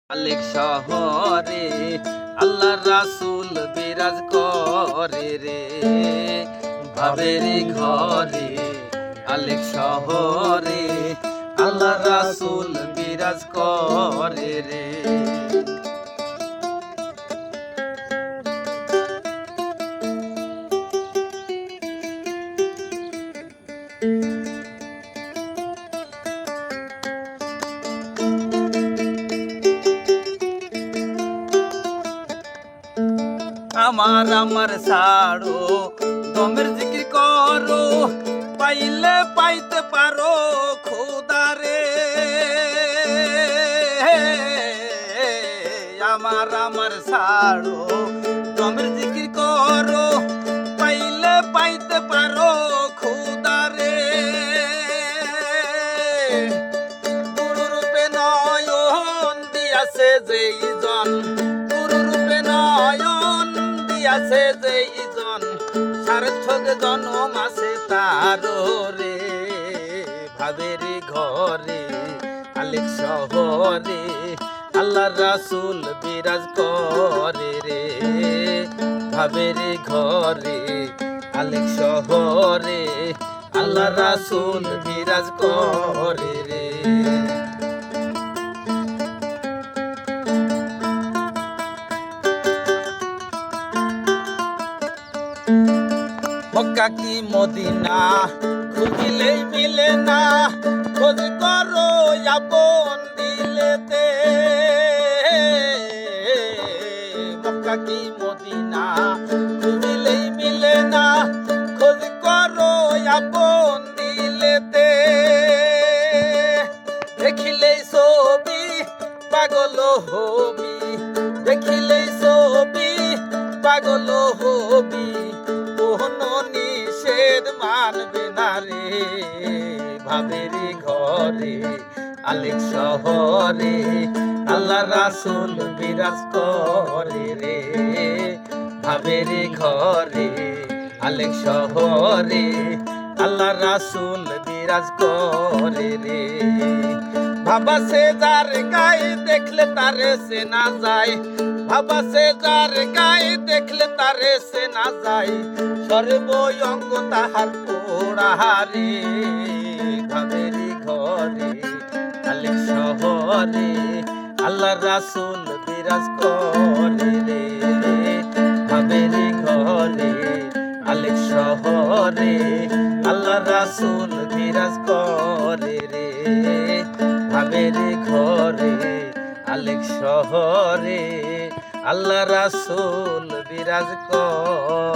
আলেক শহরে আল্লাহ রাসূল বিরাজ করে রে ভাবের ঘরে। আলেক শহরে আল্লাহ রাসূল বিরাজ করে রে। আমার ছাড়ো দমের জিকির করো, পাইলে পাইতে পারো খোদারে। আমার ছাড়ো দমের জিকির করো, পাইলে পাইতে পারো খোদারে। গুরুরূপে নয়ন দিয়াছে যেই জন, গুরুরূপে নয়ন আছে যে ইজন, সার্থক জনম আছে তার রে। ভাবের ঘরে আলেক শহরে আল্লাহ রাসূল বিরাজ করে রে। ভাবের ঘরে আলেক শহরে আল্লাহ রাসূল বিরাজ করে রে। মক্কা কি মদিনা খুঁজিলেই মিলে না, খোঁজ করো আপন দিলেতে। মক্কা কি মদিনা খুঁজিলেই মিলে না, খোঁজ করো আপন দিলেতে। দেখিলেই ছবি পাগল হবি, দেখিলেই ছবি পাগল হবি, কোনো নিষেধ মানবে না রে। ভাবের ঘরে আলেক শহরে আল্লাহ রাসূল বিরাজ করে রে। ভাবের ঘরে আলেক শহরে আল্লাহ রাসূল বিরাজ করে রে। বাবা সে যার গায়ে দেখলে তারে সে না যায়, বাবা সে যার গায়ে দেখলে তারে সে না যায়, সর্বঙ্গ তাহার পোড়াহারে। ভাবের ঘরে আলেক শহরে আল্লাহ রাসূল বিরাজ করে রে। ভাবের ঘরে আলেক শহরে আল্লাহ রাসূল বিরাজ করে রে। ভাবের ঘরে আলেক শহরে আল্লাহ রাসূল বিরাজ করে।